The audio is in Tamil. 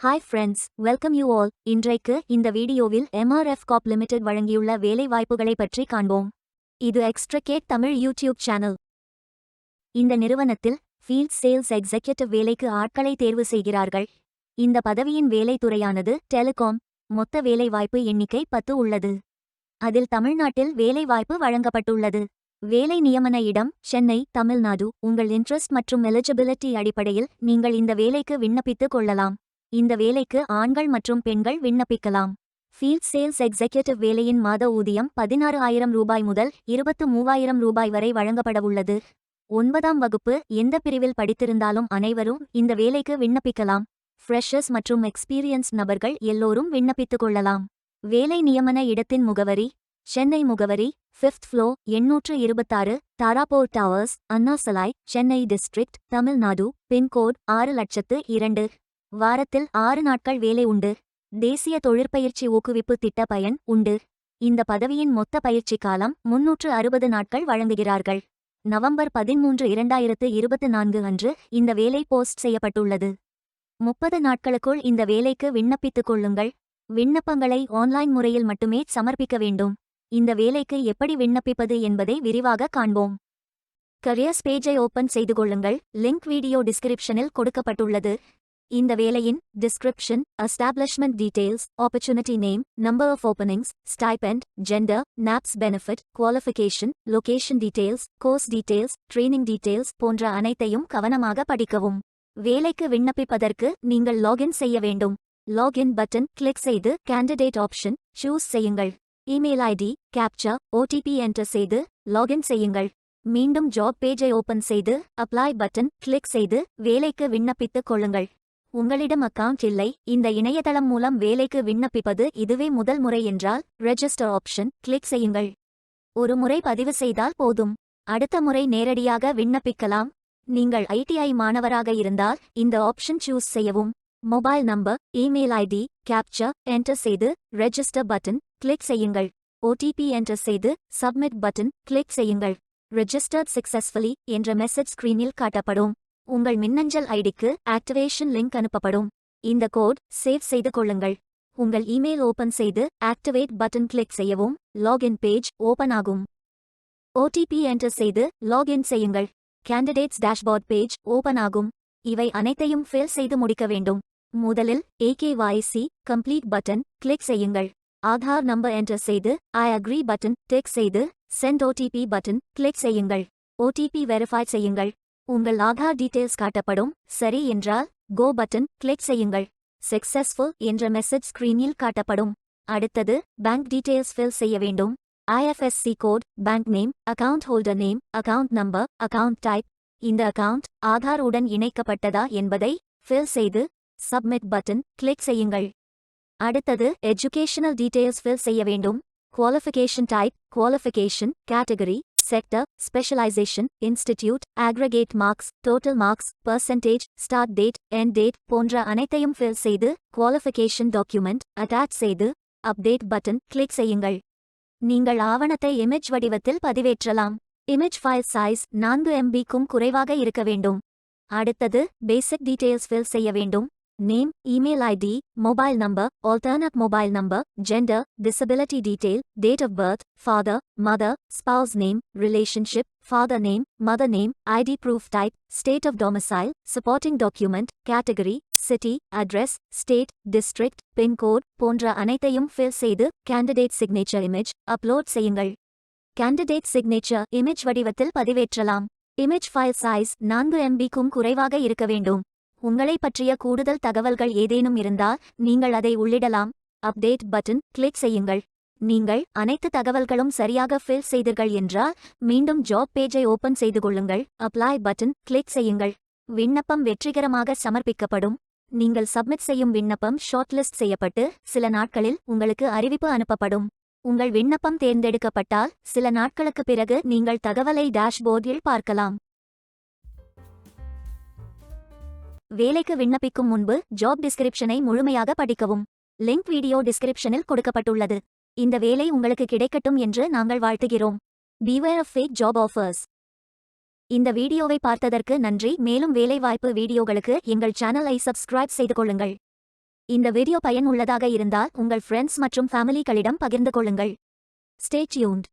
Hi friends, welcome you all. இன்றைக்கு இந்த வீடியோவில் MRF கார்ப் லிமிடெட் வழங்கியுள்ள வேலை வாய்ப்புகளை பற்றி காண்போம். இது எக்ஸ்ட்ரகேட் தமிழ் யூடியூப் சேனல். இந்த நிறுவனத்தில் ஃபீல்ட் சேல்ஸ் எக்ஸிக்யூட்டிவ் வேலைக்கு ஆட்களை தேர்வு செய்கிறார்கள். இந்த பதவியின் வேலை துறையானது டெலிகாம். மொத்த வேலை வாய்ப்பு எண்ணிக்கை 10 உள்ளது. அதில் தமிழ்நாட்டில் வேலை வாய்ப்பு வழங்கப்பட்டுள்ளது. வேலை நியமன இடம் சென்னை, தமிழ்நாடு. உங்கள் இன்ட்ரெஸ்ட் மற்றும் எலிஜிபிலிட்டி அடிப்படையில் நீங்கள் இந்த வேலைக்கு விண்ணப்பித்துக் கொள்ளலாம். இந்த வேலைக்கு ஆண்கள் மற்றும் பெண்கள் விண்ணப்பிக்கலாம். ஃபீல்ட் சேல்ஸ் எக்ஸிக்யூட்டிவ் வேலையின் மாத ஊதியம் 16,000 ரூபாய் முதல் 23,000 ரூபாய் வரை வழங்கப்படவுள்ளது. 9ஆம் வகுப்பு எந்த பிரிவில் படித்திருந்தாலும் அனைவரும் இந்த வேலைக்கு விண்ணப்பிக்கலாம். ஃப்ரெஷர்ஸ் மற்றும் எக்ஸ்பீரியன்ஸ் நபர்கள் எல்லோரும் விண்ணப்பித்துக் கொள்ளலாம். வேலை நியமன இடத்தின் முகவரி சென்னை முகவரி 5th ஃப்ளோர் 826 தாராபோர் டவர்ஸ், அண்ணா சாலை, சென்னை டிஸ்ட்ரிக்ட், தமிழ்நாடு. பின்கோட் 6,02,000. வாரத்தில் 6 நாட்கள் வேலை உண்டு. தேசிய தொழிற்பயிற்சி ஊக்குவிப்பு திட்ட பயன் உண்டு. இந்த பதவியின் மொத்த பயிற்சி காலம் 360 நாட்கள் வழங்குகிறார்கள். நவம்பர் 13, 2024 அன்று இந்த வேலை போஸ்ட் செய்யப்பட்டுள்ளது. 30 நாட்களுக்குள் இந்த வேலைக்கு விண்ணப்பித்துக் கொள்ளுங்கள். விண்ணப்பங்களை ஆன்லைன் முறையில் மட்டுமே சமர்ப்பிக்க வேண்டும். இந்த வேலைக்கு எப்படி விண்ணப்பிப்பது என்பதை விரிவாக காண்போம். கரியர்ஸ் பேஜை ஓபன் செய்து கொள்ளுங்கள். லிங்க் வீடியோ டிஸ்கிரிப்ஷனில் கொடுக்கப்பட்டுள்ளது. இந்த வேலையின் description, establishment details, opportunity name, number of openings, stipend, gender, NAPS benefit, qualification, location details, course details, training details போன்ற அனைத்தையும் கவனமாக படிக்கவும். வேலைக்கு விண்ணப்பிப்பதற்கு நீங்கள் லாகின் செய்ய வேண்டும். லாகின் பட்டன் கிளிக் செய்து கேண்டிடேட் ஆப்ஷன் சூஸ் செய்யுங்கள். Email ID, captcha, OTP enter செய்து லாகின் செய்யுங்கள். மீண்டும் ஜாப் பேஜை ஓபன் செய்து அப்ளை பட்டன் கிளிக் செய்து வேலைக்கு விண்ணப்பித்துக் கொள்ளுங்கள். உங்களிடம் அக்கவுண்ட் இல்லை, இந்த இணையதளம் மூலம் வேலைக்கு விண்ணப்பிப்பது இதுவே முதல் முறை என்றால் ரெஜிஸ்டர் ஆப்ஷன் கிளிக் செய்யுங்கள். ஒரு முறை பதிவு செய்தால் போதும். அடுத்த முறை நேரடியாக விண்ணப்பிக்கலாம். நீங்கள் ITI மாணவராக இருந்தால் இந்த ஆப்ஷன் சூஸ் செய்யவும். Mobile number, email ID, captcha enter செய்து ரெஜிஸ்டர் பட்டன் கிளிக் செய்யுங்கள். OTP என்டர் செய்து சப்மிட் பட்டன் கிளிக் செய்யுங்கள். ரெஜிஸ்டர்ட் சக்சஸ்ஃபுல்லி என்ற மெசேஜ் ஸ்கிரீனில் காட்டப்படும். உங்கள் மின்னஞ்சல் ஐடிக்கு ஆக்டிவேஷன் லிங்க் அனுப்பப்படும். இந்த கோட் சேவ் செய்து கொள்ளுங்கள். உங்கள் இமெயில் ஓபன் செய்து ஆக்டிவேட் பட்டன் கிளிக் செய்யவும். லாகின் பேஜ் ஓபன் ஆகும். OTP என்டர் செய்து லாகின் செய்யுங்கள். கேண்டிடேட்ஸ் டேஷ்போர்ட் பேஜ் ஓபன் ஆகும். இவை அனைத்தையும் ஃபில் செய்து முடிக்க வேண்டும். முதலில் AKYC கம்ப்ளீட் பட்டன் கிளிக் செய்யுங்கள். ஆதார் நம்பர் என்டர் செய்து ஐ அக்ரி பட்டன் டிக் செய்து சென்ட் OTP பட்டன் கிளிக் செய்யுங்கள். OTP வெரிஃபை செய்யுங்கள். உங்கள் ஆதார் டீடைல்ஸ் காட்டப்படும். சரி என்றால் கோ பட்டன் கிளிக் செய்யுங்கள். சக்சஸ்ஃபுல் என்ற மெசேஜ் ஸ்கிரீனில் காட்டப்படும். அடுத்தது பேங்க் டீடைல்ஸ் ஃபில் செய்ய வேண்டும். IFSC code, bank name, account holder name, account number, account type. இந்த அக்கவுண்ட் ஆதார் உடன் இணைக்கப்பட்டதா என்பதை ஃபில் செய்து சப்மிட் பட்டன் கிளிக் செய்யுங்கள். அடுத்தது எஜுகேஷனல் டீடைல்ஸ் ஃபில் செய்ய வேண்டும். Qualification type, qualification, category, sector, specialisation, institute, aggregate marks, total marks, percentage, start date, end date போன்ற அனைத்தையும் ஃபில் செய்து குவாலிஃபிகேஷன் டாக்குமெண்ட் அட்டாச் செய்து அப்டேட் பட்டன் கிளிக் செய்யுங்கள். நீங்கள் ஆவணத்தை இமேஜ் வடிவத்தில் பதிவேற்றலாம். இமேஜ் ஃபைல் சைஸ் 4 MB-க்கும் குறைவாக இருக்க வேண்டும். அடுத்தது பேசிக் டீடைல்ஸ் ஃபில் செய்ய வேண்டும். Name, email ID, mobile number, alternate mobile number, gender, disability detail, date of birth, father, mother, spouse name, relationship, father name, mother name, ID proof type, state of domicile, supporting document, category, city, address, state, district, pincode போன்ற அனைத்தையும் ஃபில் செய்து கேண்டிடேட் சிக்னேச்சர் இமேஜ் அப்லோட் செய்யுங்கள். கேண்டிடேட் சிக்னேச்சர் இமேஜ் வடிவத்தில் பதிவேற்றலாம். இமேஜ் ஃபைல் சைஸ் 4 MB-க்கும் குறைவாக இருக்க வேண்டும். உங்களை பற்றிய கூடுதல் தகவல்கள் ஏதேனும் இருந்தால் நீங்கள் அதை உள்ளிடலாம். அப்டேட் பட்டன் கிளிக் செய்யுங்கள். நீங்கள் அனைத்து தகவல்களும் சரியாக ஃபில் செய்தீர்கள் என்றால் மீண்டும் ஜாப் பேஜை ஓபன் செய்து கொள்ளுங்கள். அப்ளை பட்டன் கிளிக் செய்யுங்கள். விண்ணப்பம் வெற்றிகரமாக சமர்ப்பிக்கப்படும். நீங்கள் சப்மிட் செய்யும் விண்ணப்பம் ஷார்ட்லிஸ்ட் செய்யப்பட்டு சில நாட்களில் உங்களுக்கு அறிவிப்பு அனுப்பப்படும். உங்கள் விண்ணப்பம் தேர்ந்தெடுக்கப்பட்டால் சில நாட்களுக்கு பிறகு நீங்கள் தகவலை டேஷ்போர்டில் பார்க்கலாம். வேலைக்கு விண்ணப்பிக்கும் முன்பு ஜாப் டிஸ்கிரிப்ஷனை முழுமையாக படிக்கவும். லிங்க் வீடியோ டிஸ்கிரிப்ஷனில் கொடுக்கப்பட்டுள்ளது. இந்த வேலை உங்களுக்கு கிடைக்கட்டும் என்று நாங்கள் வாழ்த்துகிறோம். Beware of fake job offers. இந்த வீடியோவை பார்த்ததற்கு நன்றி. மேலும் வேலைவாய்ப்பு வீடியோகளுக்கு எங்கள் சேனலை சப்ஸ்கிரைப் செய்து கொள்ளுங்கள். இந்த வீடியோ பயனுள்ளதாக இருந்தால் உங்கள் ஃப்ரெண்ட்ஸ் மற்றும் ஃபேமிலிகளிடம் பகிர்ந்து கொள்ளுங்கள். Stay tuned.